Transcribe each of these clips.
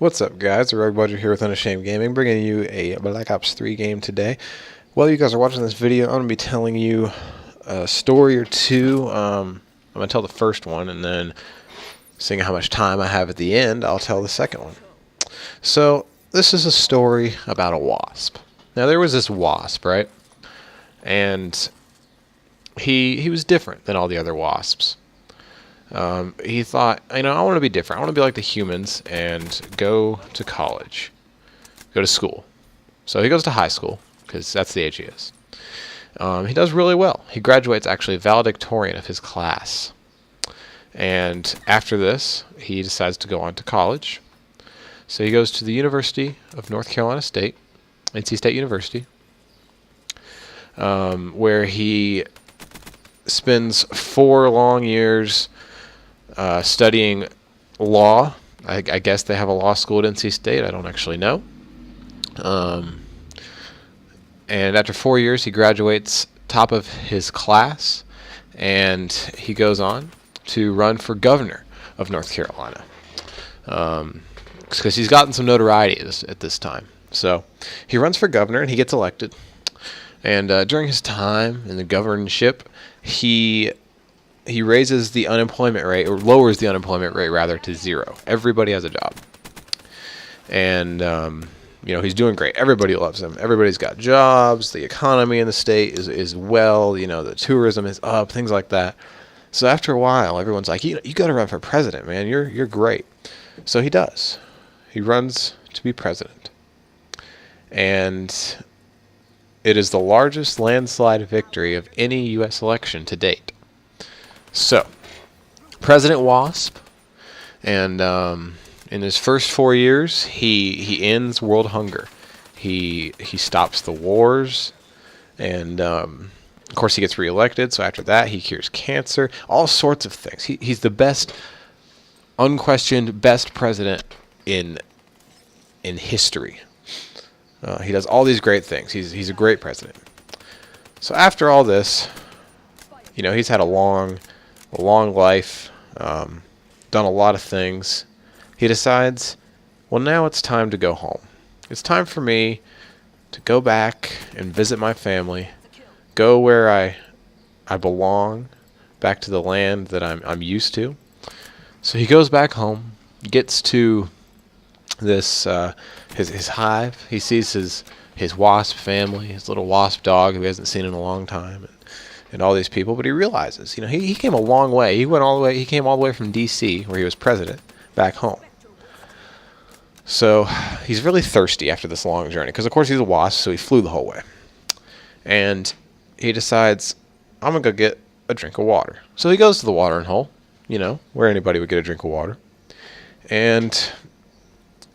What's up, guys? The Rogue Budget here with Unashamed Gaming, bringing you a Black Ops 3 game today. While you guys are watching this video, I'm going to be telling you a story or two. I'm going to tell the first one, and then seeing how much time I have at the end, I'll tell the second one. So, this is a story about a wasp. Now, there was this wasp, right? And he was different than all the other wasps. He thought, I want to be different. I want to be like the humans and go to college, go to school. So he goes to high school because that's the age he is. He does really well. He graduates actually valedictorian of his class. And after this, he decides to go on to college. So he goes to the University of North Carolina State, NC State University, where he spends 4 long years studying law. I guess they have a law school at NC State. I don't actually know. And after 4 years, he graduates top of his class, and he goes on to run for governor of North Carolina. Because he's gotten some notoriety at this time. So he runs for governor, and he gets elected. And during his time in the governorship, he raises the unemployment rate, or lowers the unemployment rate rather, to 0. Everybody has a job. And, he's doing great. Everybody loves him. Everybody's got jobs. The economy in the state is well. The tourism is up, things like that. So after a while, everyone's like, you got to run for president, man. You're great. So he does. He runs to be president. And it is the largest landslide victory of any U.S. election to date. So, President Wasp, and in his first 4 years, he ends world hunger. He stops the wars, and of course he gets reelected. So after that, he cures cancer, all sorts of things. He's the best, unquestioned best president in history. He does all these great things. He's a great president. So after all this, he's had a long life, done a lot of things. He decides, well, now it's time to go home. It's time for me to go back and visit my family, go where I belong, back to the land that I'm used to. So he goes back home, gets to this his hive. He sees his wasp family, his little wasp dog who he hasn't seen in a long time, and all these people. But he realizes, he came a long way. He came all the way from D.C., where he was president, back home. So he's really thirsty after this long journey, because of course he's a wasp, so he flew the whole way. And he decides, I'm gonna go get a drink of water. So he goes to the watering hole, where anybody would get a drink of water, and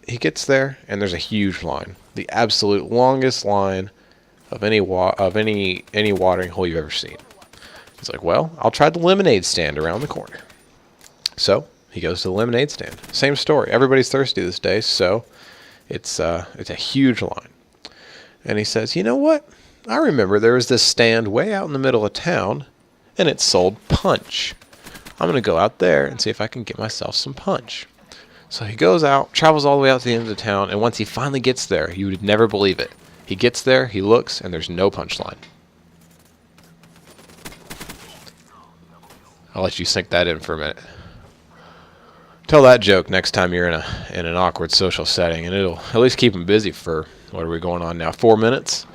he gets there, and there's a huge line, the absolute longest line of any watering hole you've ever seen. He's like, well, I'll try the lemonade stand around the corner. So he goes to the lemonade stand. Same story. Everybody's thirsty this day, so it's a huge line. And he says, you know what? I remember there was this stand way out in the middle of town, and it sold punch. I'm going to go out there and see if I can get myself some punch. So he goes out, travels all the way out to the end of the town, and once he finally gets there, you would never believe it. He gets there, he looks, and there's no punchline. I'll let you sink that in for a minute. Tell that joke next time you're in an awkward social setting, and it'll at least keep them busy for, what are we going on now, 4 minutes?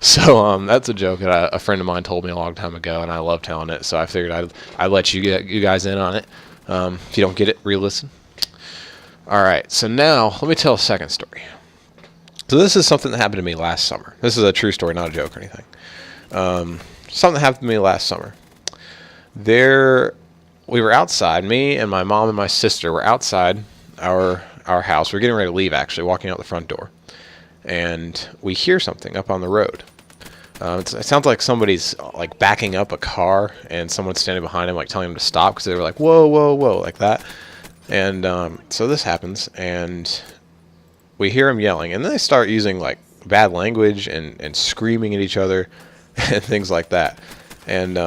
So that's a joke that a friend of mine told me a long time ago, and I love telling it, so I figured I'd let you guys in on it. If you don't get it, re-listen. Alright, so now let me tell a second story. So this is something that happened to me last summer. This is a true story, not a joke or anything. Something that happened to me last summer. We were outside. Me and my mom and my sister were outside our house. We were getting ready to leave, actually, walking out the front door. And we hear something up on the road. It sounds like somebody's like backing up a car, and someone's standing behind him, like telling him to stop, because they were like, whoa, whoa, whoa, like that. And so this happens, and we hear him yelling, and then they start using like bad language and screaming at each other and things like that. And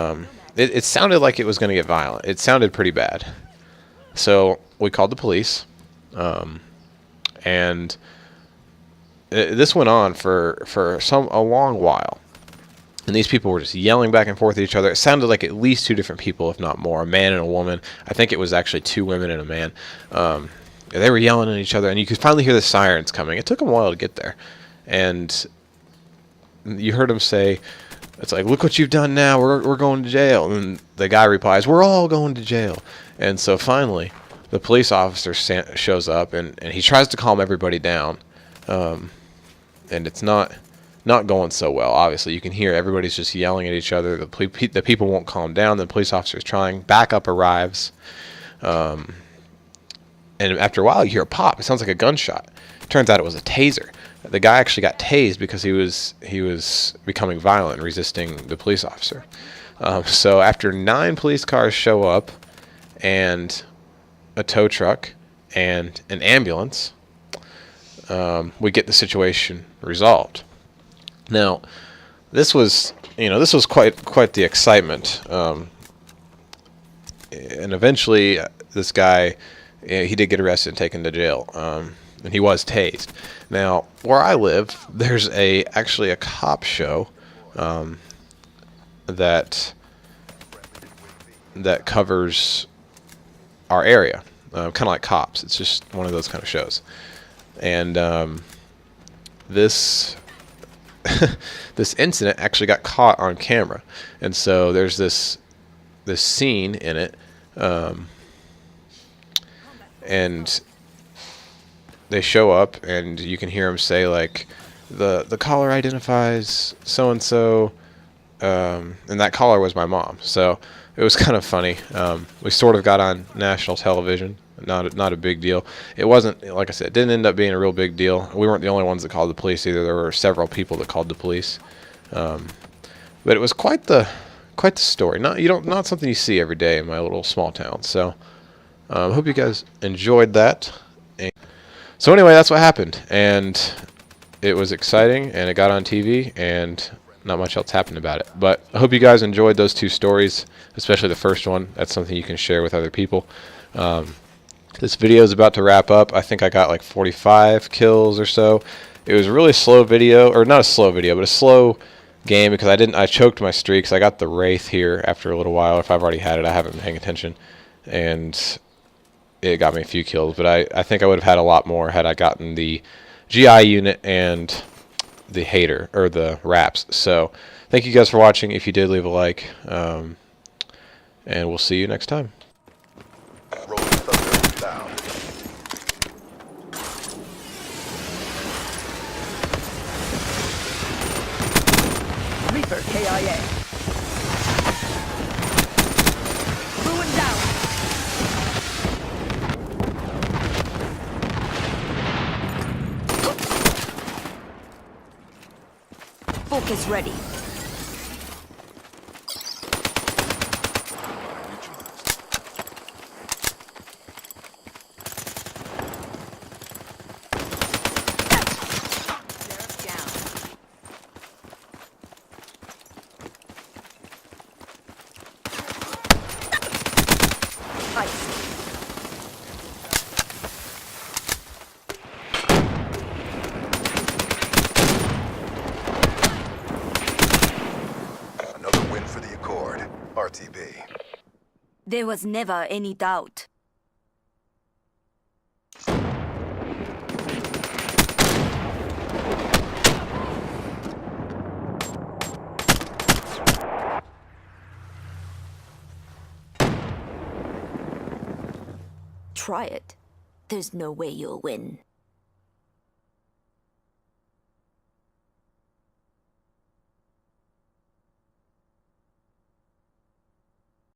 it sounded like it was going to get violent. It sounded pretty bad. So we called the police, And this went on for a long while. And these people were just yelling back and forth at each other. It sounded like at least 2 different people, if not more, a man and a woman. I think it was actually 2 women and a man. They were yelling at each other, and you could finally hear the sirens coming. It took them a while to get there. And you heard them say, it's like, look what you've done now, we're going to jail. And the guy replies, we're all going to jail. And so finally, the police officer shows up, and he tries to calm everybody down. And it's not going so well, obviously. You can hear everybody's just yelling at each other. The people won't calm down. The police officer's trying. Backup arrives. And after a while, you hear a pop. It sounds like a gunshot. Turns out it was a taser. The guy actually got tased because he was becoming violent and resisting the police officer. So after 9 police cars show up, and a tow truck, and an ambulance, we get the situation resolved. Now, this was quite the excitement, and eventually this guy, he did get arrested and taken to jail, and he was tased. Now, where I live, there's actually a cop show that covers our area, kind of like Cops. It's just one of those kind of shows, and this this incident actually got caught on camera, and so there's this scene in it, and they show up, and you can hear them say, like, the caller identifies so and so, and that caller was my mom. So it was kind of funny. We sort of got on national television. Not a big deal. It wasn't, like I said, it didn't end up being a real big deal. We weren't the only ones that called the police either. There were several people that called the police. But it was quite the story. Not something you see every day in my little small town. So I hope you guys enjoyed that. So anyway, that's what happened, and it was exciting, and it got on TV, and not much else happened about it. But I hope you guys enjoyed those 2 stories, especially the first one. That's something you can share with other people. This video is about to wrap up. I think I got like 45 kills or so. It was a really slow video, or not a slow video, but a slow game, because I choked my streaks. I got the Wraith here after a little while. If I've already had it, I haven't been paying attention, and it got me a few kills. But I think I would have had a lot more had I gotten the GI unit and the hater, or the wraps. So thank you guys for watching. If you did, leave a like, and we'll see you next time. Reaper KIA. Ruin down. Focus ready. Another win for the Accord. RTB. There was never any doubt. Try it. There's no way you'll win.